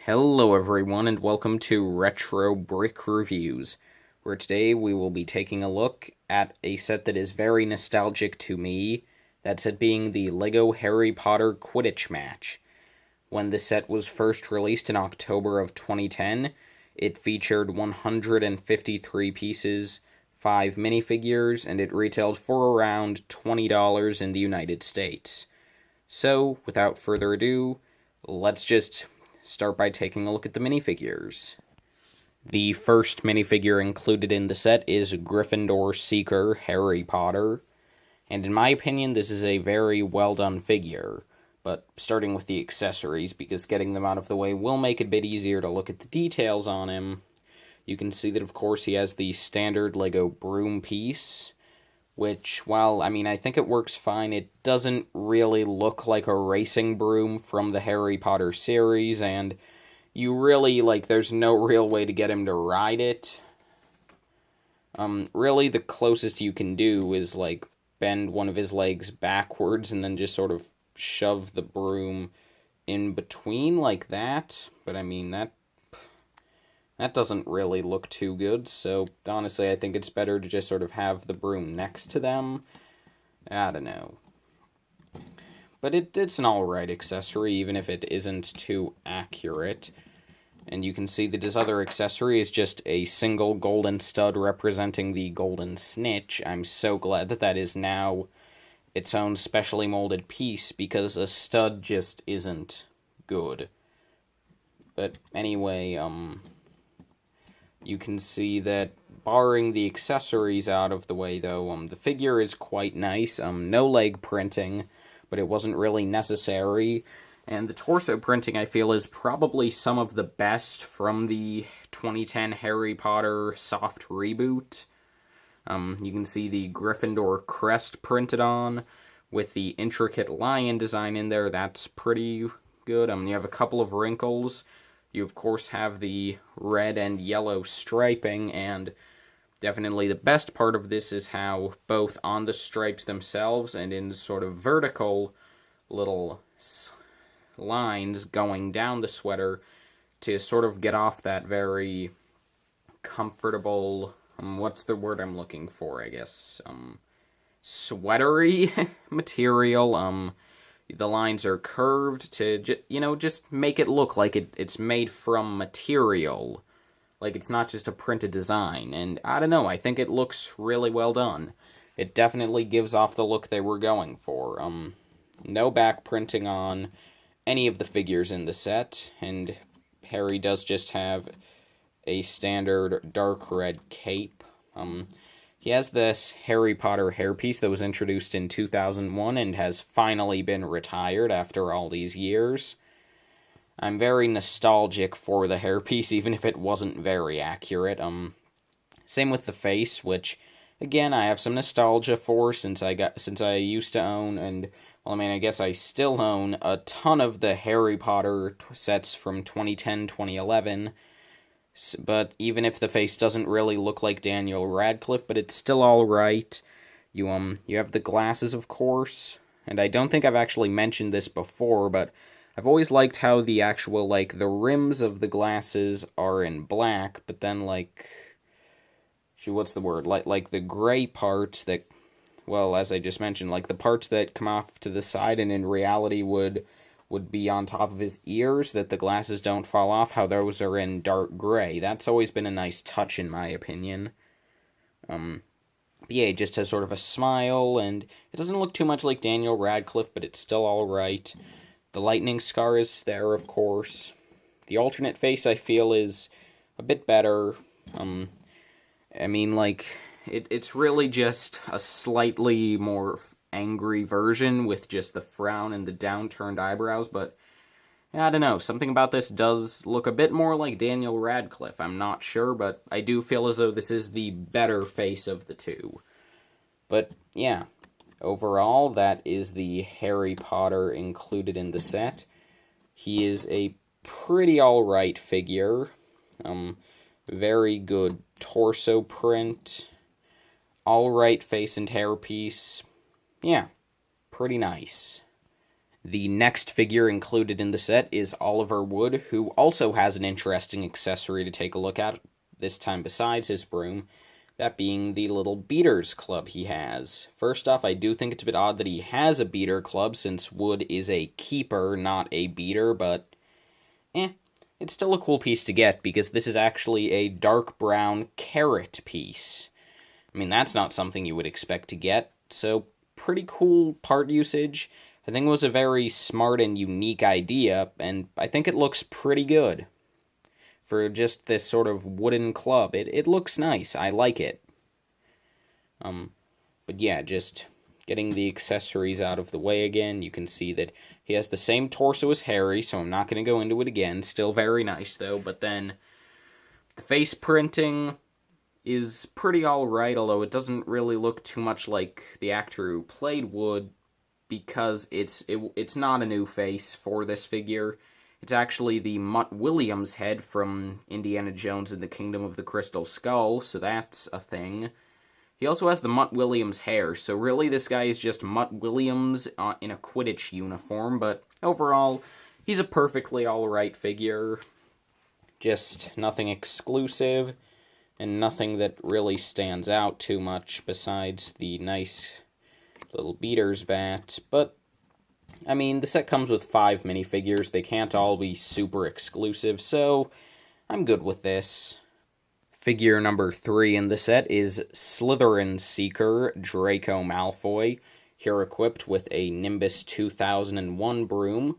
Hello everyone and welcome to Retro Brick Reviews, where today we will be taking a look at a set that is very nostalgic to me, that set being the LEGO Harry Potter Quidditch match. When the set was first released in October of 2010, it featured 153 pieces, 5 minifigures, and it retailed for around $20 in the United States. So, without further ado, let's just start by taking a look at the minifigures. The first minifigure included in the set is Gryffindor Seeker Harry Potter, and in my opinion this is a very well done figure, but starting with the accessories, because getting them out of the way will make it a bit easier to look at the details on him. You can see that of course he has the standard LEGO broom piece, which, while, I think it works fine, it doesn't really look like a racing broom from the Harry Potter series, and you really, there's no real way to get him to ride it. Really, the closest you can do is, bend one of his legs backwards and then just sort of shove the broom in between like that, but that doesn't really look too good, so honestly I think it's better to just sort of have the broom next to them. I don't know. But it's an alright accessory, even if it isn't too accurate. And you can see that his other accessory is just a single golden stud representing the golden snitch. I'm so glad that that is now its own specially molded piece, because a stud just isn't good. But anyway, you can see that, barring the accessories out of the way, though, the figure is quite nice. No leg printing, but it wasn't really necessary. And the torso printing, I feel, is probably some of the best from the 2010 Harry Potter soft reboot. You can see the Gryffindor crest printed on, with the intricate lion design in there. That's pretty good. You have a couple of wrinkles. You, of course, have the red and yellow striping, and definitely the best part of this is how both on the stripes themselves and in sort of vertical little lines going down the sweater to sort of get off that very comfortable, what's the word I'm looking for, I guess, sweatery material. The lines are curved to, just make it look like it's made from material. Like it's not just a printed design. And I don't know, I think it looks really well done. It definitely gives off the look they were going for. No back printing on any of the figures in the set. And Harry does just have a standard dark red cape. He has this Harry Potter hairpiece that was introduced in 2001 and has finally been retired after all these years. I'm very nostalgic for the hairpiece, even if it wasn't very accurate. Same with the face, which, again, I have some nostalgia for since I used to own, and, well, I guess I still own a ton of the Harry Potter sets from 2010, 2011. But even if the face doesn't really look like Daniel Radcliffe, but it's still alright. You have the glasses, of course, and I don't think I've actually mentioned this before, but I've always liked how the actual, the rims of the glasses are in black, but then, what's the word? Like the gray parts that, well, as I just mentioned, the parts that come off to the side and in reality would be on top of his ears, that the glasses don't fall off, how those are in dark gray. That's always been a nice touch, in my opinion. Yeah, he just has sort of a smile, and it doesn't look too much like Daniel Radcliffe, but it's still alright. The lightning scar is there, of course. The alternate face, I feel, is a bit better. It's really just a slightly more angry version with just the frown and the downturned eyebrows, but I don't know, something about this does look a bit more like Daniel Radcliffe. I'm not sure, but I do feel as though this is the better face of the two. But yeah, overall, that is the Harry Potter included in the set. He is a pretty alright figure. Very good torso print. Alright face and hairpiece. Yeah, pretty nice. The next figure included in the set is Oliver Wood, who also has an interesting accessory to take a look at, this time besides his broom, that being the little beaters club he has. First off, I do think it's a bit odd that he has a beater club, since Wood is a keeper, not a beater, but it's still a cool piece to get, because this is actually a dark brown carrot piece. I mean, that's not something you would expect to get, so pretty cool part usage. I think it was a very smart and unique idea, and I think it looks pretty good. For just this sort of wooden club, it looks nice. I like it. But yeah, just getting the accessories out of the way again, you can see that he has the same torso as Harry, so I'm not going to go into it again. Still very nice, though, but then the face printing is pretty alright, although it doesn't really look too much like the actor who played Wood, because it's not a new face for this figure. It's actually the Mutt Williams head from Indiana Jones and the Kingdom of the Crystal Skull, so that's a thing. He also has the Mutt Williams hair, so really this guy is just Mutt Williams in a Quidditch uniform, but overall, he's a perfectly alright figure. Just nothing exclusive, and nothing that really stands out too much besides the nice little beater's bat. But, I mean, the set comes with 5 minifigures. They can't all be super exclusive, so I'm good with this. Figure number 3 in the set is Slytherin Seeker Draco Malfoy, here equipped with a Nimbus 2001 broom.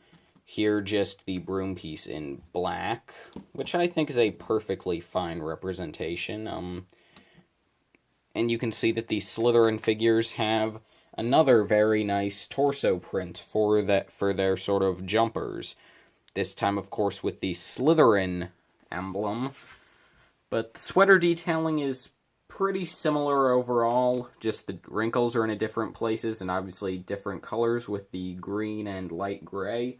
Here just the broom piece in black, which I think is a perfectly fine representation. And you can see that the Slytherin figures have another very nice torso print for their sort of jumpers. This time, of course, with the Slytherin emblem. But the sweater detailing is pretty similar overall, just the wrinkles are in a different places, and obviously different colors with the green and light gray.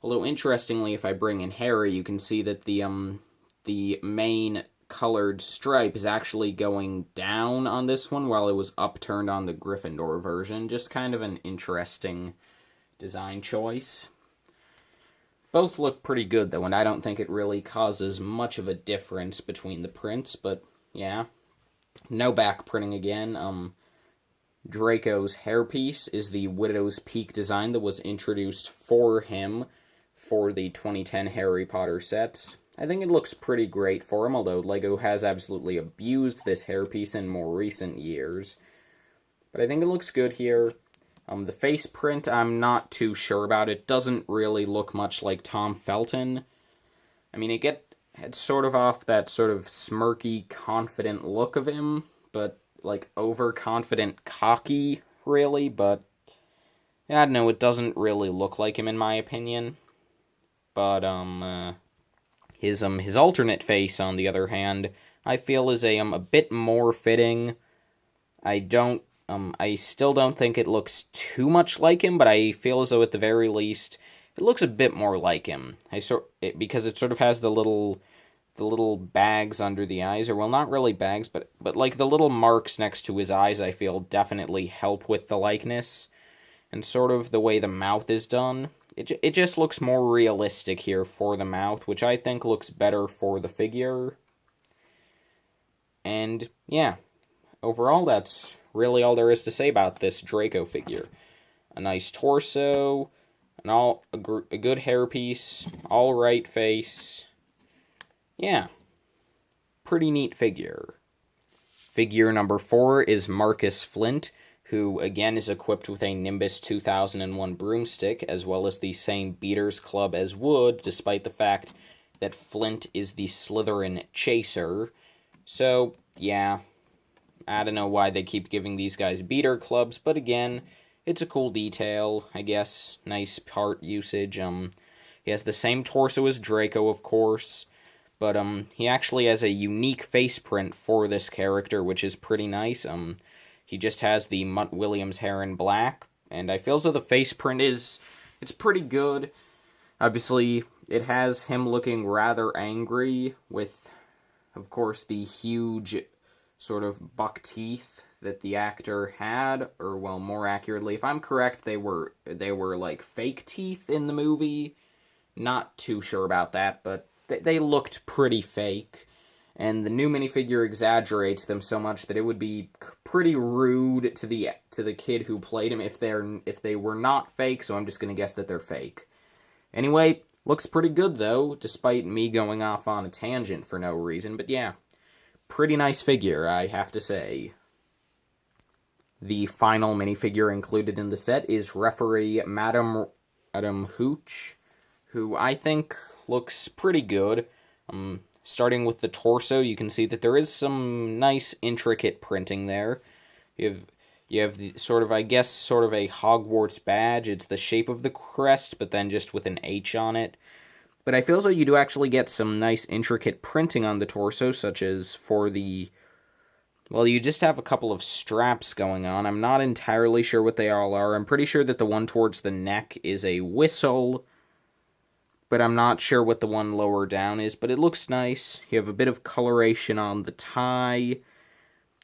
Although, interestingly, if I bring in Harry, you can see that the main colored stripe is actually going down on this one, while it was upturned on the Gryffindor version. Just kind of an interesting design choice. Both look pretty good, though, and I don't think it really causes much of a difference between the prints, but yeah. No back printing again. Draco's hairpiece is the Widow's Peak design that was introduced for him for the 2010 Harry Potter sets. I think it looks pretty great for him, although LEGO has absolutely abused this hairpiece in more recent years. But I think it looks good here. The face print, I'm not too sure about. It doesn't really look much like Tom Felton. I mean, it's sort of off that sort of smirky, confident look of him, but like overconfident, cocky, really, but I don't know, it doesn't really look like him in my opinion. But his alternate face, on the other hand, I feel is a bit more fitting. I still don't think it looks too much like him, but I feel as though at the very least it looks a bit more like him. Because it sort of has the little bags under the eyes, or well, not really bags, but like the little marks next to his eyes, I feel definitely help with the likeness, and sort of the way the mouth is done. It just looks more realistic here for the mouth, which I think looks better for the figure. And yeah, overall, that's really all there is to say about this Draco figure. A nice torso, a good hairpiece, all right face. Yeah, pretty neat figure. Figure number 4 is Marcus Flint, who again is equipped with a Nimbus 2001 broomstick, as well as the same beaters club as Wood, despite the fact that Flint is the Slytherin chaser. So, yeah, I don't know why they keep giving these guys beater clubs, but again, it's a cool detail, I guess. Nice part usage. He has the same torso as Draco, of course, but he actually has a unique face print for this character, which is pretty nice. He just has the Mutt Williams hair in black, and I feel as though the face print it's pretty good. Obviously, it has him looking rather angry with, of course, the huge sort of buck teeth that the actor had, or well, more accurately, if I'm correct, they were like fake teeth in the movie. Not too sure about that, but they looked pretty fake. And the new minifigure exaggerates them so much that it would be pretty rude to the kid who played him if they were not fake. So I'm just gonna guess that they're fake. Anyway, looks pretty good though, despite me going off on a tangent for no reason. But yeah, pretty nice figure, I have to say. The final minifigure included in the set is referee Madam Hooch, who I think looks pretty good. Starting with the torso, you can see that there is some nice intricate printing there. You have the sort of a Hogwarts badge. It's the shape of the crest, but then just with an H on it. But I feel as though you do actually get some nice intricate printing on the torso, such as for the... Well, you just have a couple of straps going on. I'm not entirely sure what they all are. I'm pretty sure that the one towards the neck is a whistle, but I'm not sure what the one lower down is, but it looks nice. You have a bit of coloration on the tie,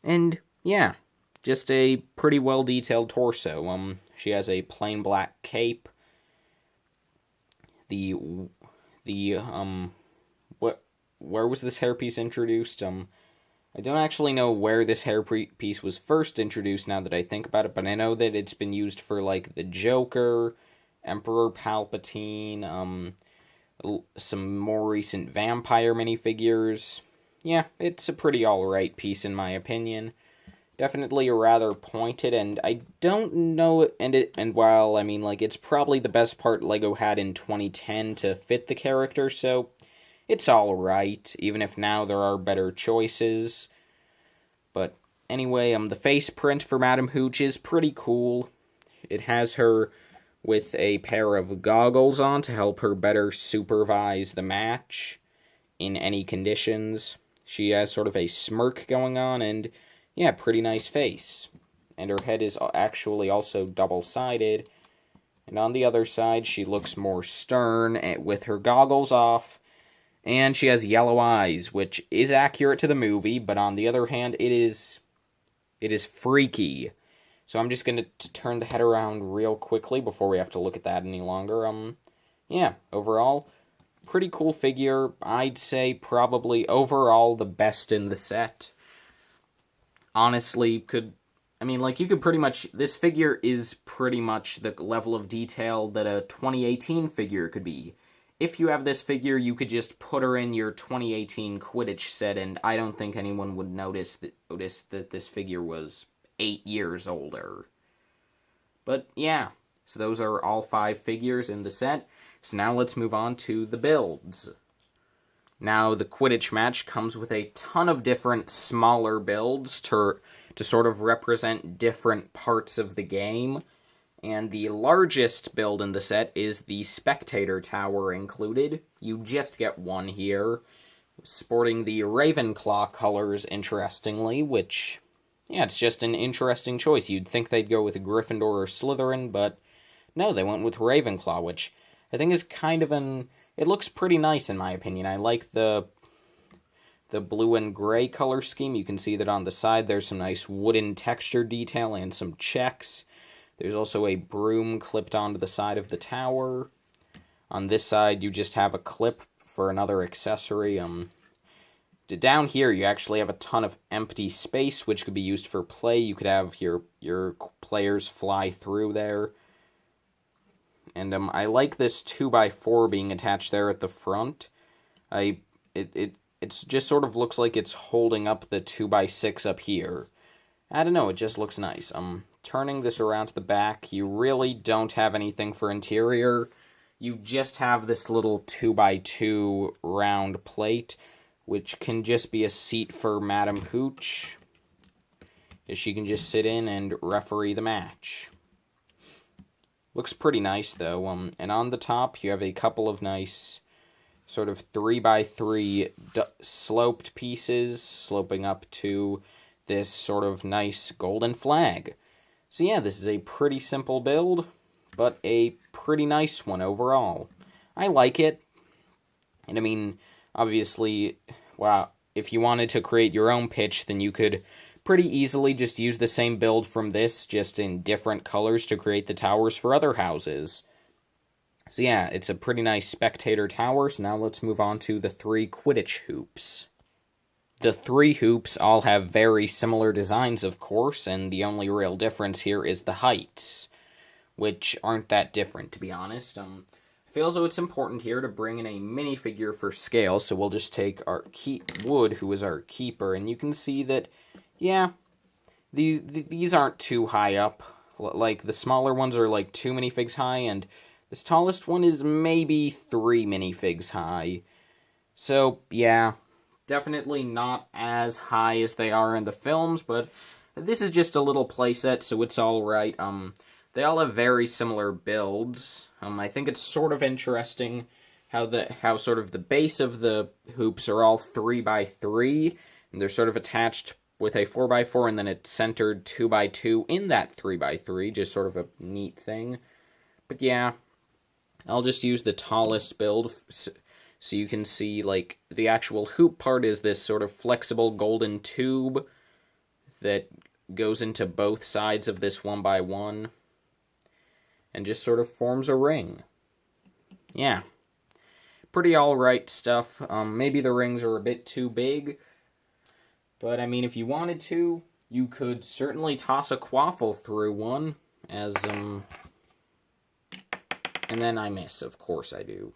and yeah, just a pretty well-detailed torso. She has a plain black cape. Where was this hairpiece introduced? I don't actually know where this hairpiece was first introduced now that I think about it, but I know that it's been used for, like, the Joker, Emperor Palpatine, some more recent vampire minifigures. Yeah, it's a pretty alright piece in my opinion. Definitely rather pointed, and I don't know, and while, I mean, like, it's probably the best part LEGO had in 2010 to fit the character, so it's alright, even if now there are better choices. But anyway, the face print for Madam Hooch is pretty cool. It has her with a pair of goggles on to help her better supervise the match in any conditions. She has sort of a smirk going on, and yeah, pretty nice face. And her head is actually also double-sided. And on the other side, she looks more stern with her goggles off. And she has yellow eyes, which is accurate to the movie, but on the other hand, it is freaky. So I'm just going to turn the head around real quickly before we have to look at that any longer. Yeah, overall, pretty cool figure. I'd say probably overall the best in the set. Honestly, you could pretty much, this figure is pretty much the level of detail that a 2018 figure could be. If you have this figure, you could just put her in your 2018 Quidditch set, and I don't think anyone would notice that this figure was 8 years older. But yeah, so those are all 5 figures in the set. So now let's move on to the builds. Now, the Quidditch match comes with a ton of different smaller builds to sort of represent different parts of the game. And the largest build in the set is the Spectator Tower included. You just get one here, sporting the Ravenclaw colors, interestingly, which, yeah, it's just an interesting choice. You'd think they'd go with Gryffindor or Slytherin, but no, they went with Ravenclaw, which I think is kind of it looks pretty nice in my opinion. I like the blue and gray color scheme. You can see that on the side there's some nice wooden texture detail and some checks. There's also a broom clipped onto the side of the tower. On this side you just have a clip for another accessory. Down here you actually have a ton of empty space which could be used for play. You could have your players fly through there. And I like this 2x4 being attached there at the front. It just sort of looks like it's holding up the 2x6 up here. I don't know, it just looks nice. Turning this around to the back, you really don't have anything for interior. You just have this little 2x2 round plate, which can just be a seat for Madam Hooch. She can just sit in and referee the match. Looks pretty nice, though. And on the top, you have a couple of nice sort of 3x3 sloped pieces, sloping up to this sort of nice golden flag. So yeah, this is a pretty simple build, but a pretty nice one overall. I like it. And I mean, obviously, wow, if you wanted to create your own pitch, then you could pretty easily just use the same build from this, just in different colors to create the towers for other houses. So yeah, it's a pretty nice spectator tower, so now let's move on to the 3 Quidditch hoops. The 3 hoops all have very similar designs, of course, and the only real difference here is the heights, which aren't that different, to be honest. I feel as though it's important here to bring in a minifigure for scale, so we'll just take our Wood, who is our keeper, and you can see that, yeah, these aren't too high up. Like, the smaller ones are like 2 minifigs high, and this tallest one is maybe 3 minifigs high. So, yeah, definitely not as high as they are in the films, but this is just a little playset, so it's alright. They all have very similar builds. I think it's sort of interesting how sort of the base of the hoops are all 3x3, and they're sort of attached with a 4x4, and then it's centered 2x2 in that 3x3, just sort of a neat thing. But yeah, I'll just use the tallest build, so you can see, like, the actual hoop part is this sort of flexible golden tube that goes into both sides of this 1x1, and just sort of forms a ring. Yeah. Pretty alright stuff. Maybe the rings are a bit too big, but, I mean, if you wanted to, you could certainly toss a quaffle through one, and then I miss, of course I do.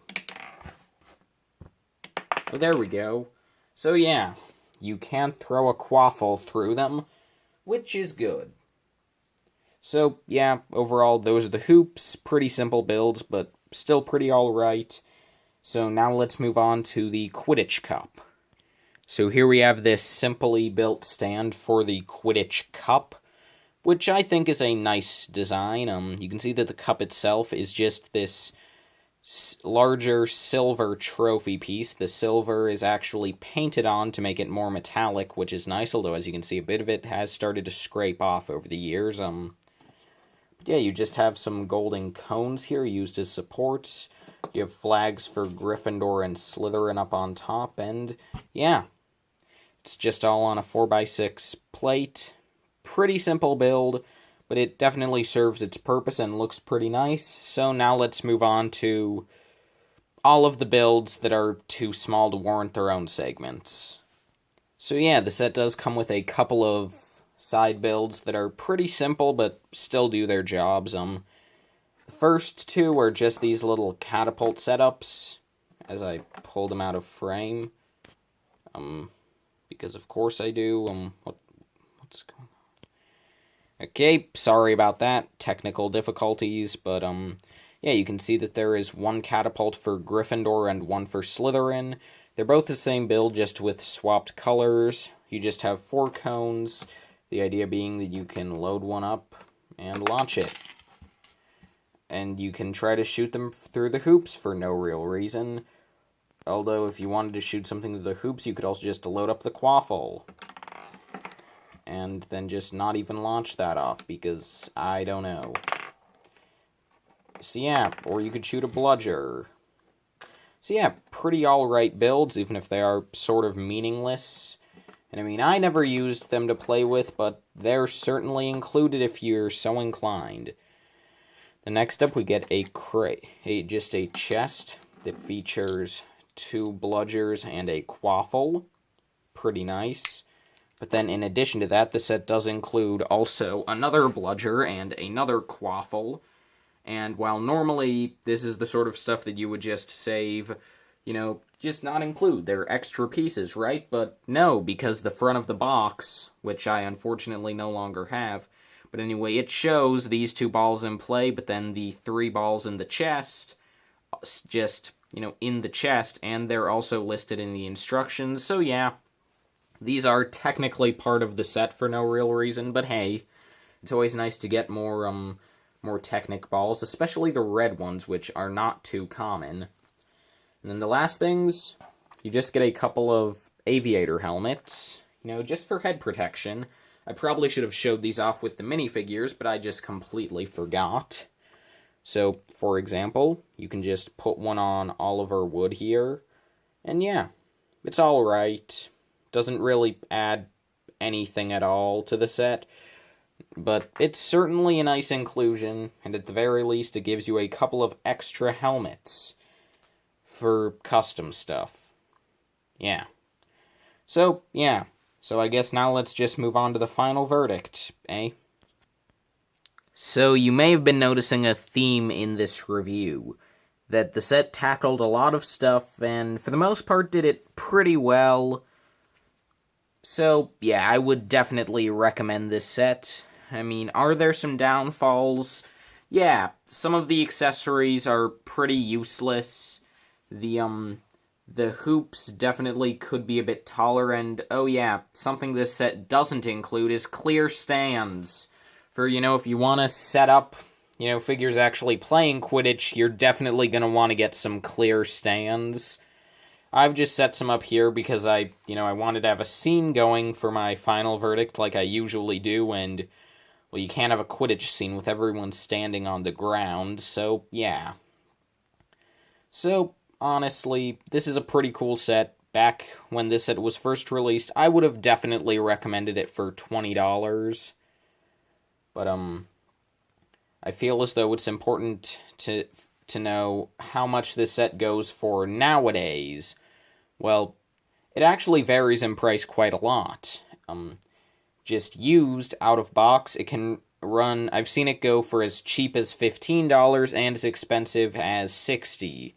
Well, there we go. So yeah, you can throw a quaffle through them, which is good. So yeah, overall, those are the hoops. Pretty simple builds, but still pretty alright. So now let's move on to the Quidditch Cup. So here we have this simply built stand for the Quidditch Cup, which I think is a nice design. You can see that the cup itself is just this larger silver trophy piece. The silver is actually painted on to make it more metallic, which is nice, although as you can see, a bit of it has started to scrape off over the years. Yeah, you just have some golden cones here used as supports. You have flags for Gryffindor and Slytherin up on top, and yeah, it's just all on a 4x6 plate. Pretty simple build, but it definitely serves its purpose and looks pretty nice. So now let's move on to all of the builds that are too small to warrant their own segments. So yeah, the set does come with a couple of side builds that are pretty simple, but still do their jobs. The first 2 are just these little catapult setups, as I pull them out of frame. Because of course I do. What's going on? Okay, sorry about that, technical difficulties, but, yeah, you can see that there is one catapult for Gryffindor and one for Slytherin. They're both the same build, just with swapped colors. You just have 4 cones, the idea being that you can load one up and launch it. And you can try to shoot them through the hoops for no real reason. Although, if you wanted to shoot something through the hoops, you could also just load up the quaffle. And then just not even launch that off, because I don't know. So yeah, or you could shoot a bludger. So yeah, pretty alright builds, even if they are sort of meaningless. And I mean, I never used them to play with, but they're certainly included if you're so inclined. The next up, we get just a chest that features 2 bludgers and a quaffle. Pretty nice. But then in addition to that, the set does include also another bludger and another quaffle. And while normally this is the sort of stuff that you would just save, just not include. They're extra pieces, right? But no, because the front of the box, which I unfortunately no longer have, but anyway, it shows these 2 balls in play, but then the 3 balls in the chest, just, in the chest, and they're also listed in the instructions, so yeah. These are technically part of the set for no real reason, but hey, it's always nice to get more Technic balls, especially the red ones, which are not too common. And then the last things, you just get a couple of aviator helmets, just for head protection. I probably should have showed these off with the minifigures, but I just completely forgot. So, for example, you can just put one on Oliver Wood here, and yeah, it's alright. Doesn't really add anything at all to the set. But it's certainly a nice inclusion, and at the very least it gives you a couple of extra helmets for custom stuff. Yeah. So, yeah. So I guess now let's just move on to the final verdict, eh? So you may have been noticing a theme in this review, that the set tackled a lot of stuff, and for the most part did it pretty well. So, yeah, I would definitely recommend this set. I mean, are there some downfalls? Yeah, some of the accessories are pretty useless. The hoops definitely could be a bit taller, and, oh yeah, something this set doesn't include is clear stands. For, if you want to set up, figures actually playing Quidditch, you're definitely going to want to get some clear stands. I've just set some up here because I wanted to have a scene going for my final verdict like I usually do, and, well, you can't have a Quidditch scene with everyone standing on the ground, so, yeah. So, honestly, this is a pretty cool set. Back when this set was first released, I would have definitely recommended it for $20. But, I feel as though it's important to know how much this set goes for nowadays. Well, it actually varies in price quite a lot. Just used, out of box, it can run, I've seen it go for as cheap as $15 and as expensive as $60.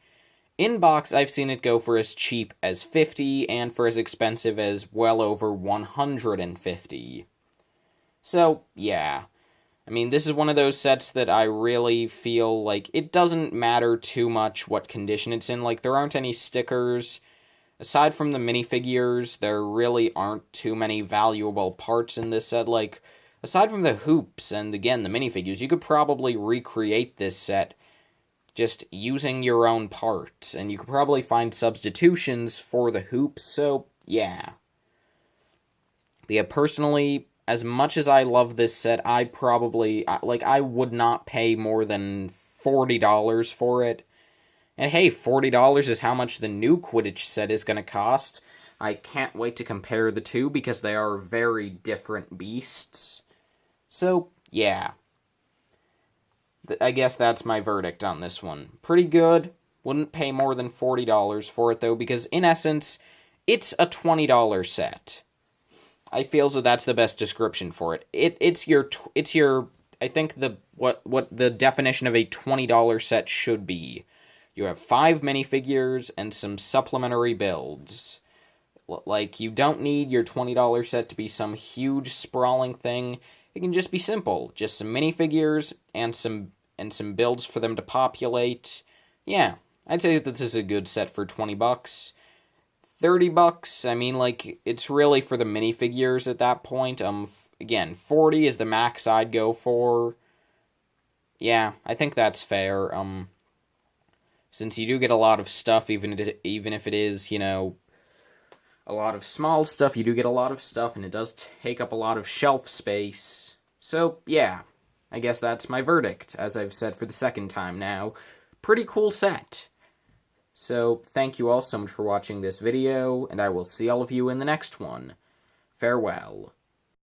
In box, I've seen it go for as cheap as $50 and for as expensive as well over $150. So, yeah. I mean, this is one of those sets that I really feel like it doesn't matter too much what condition it's in. Like, there aren't any stickers. Aside from the minifigures, there really aren't too many valuable parts in this set. Like, aside from the hoops and, again, the minifigures, you could probably recreate this set just using your own parts. And you could probably find substitutions for the hoops, so, yeah. But yeah, personally, as much as I love this set, I would not pay more than $40 for it. And hey, $40 is how much the new Quidditch set is going to cost. I can't wait to compare the two because they are very different beasts. So, yeah. I guess that's my verdict on this one. Pretty good. Wouldn't pay more than $40 for it, though, because in essence, it's a $20 set. I feel as though that's the best description for it. It's your I think what the definition of a $20 set should be. You have 5 minifigures and some supplementary builds. Like, you don't need your $20 set to be some huge sprawling thing. It can just be simple, just some minifigures and some builds for them to populate. Yeah, I'd say that this is a good set for $20. $30, I mean, like, it's really for the minifigures at that point. Again, $40 is the max I'd go for. Yeah, I think that's fair. Since you do get a lot of stuff, even if it is, a lot of small stuff, you do get a lot of stuff, and it does take up a lot of shelf space. So, yeah, I guess that's my verdict, as I've said for the second time now. Pretty cool set. So, thank you all so much for watching this video, and I will see all of you in the next one. Farewell.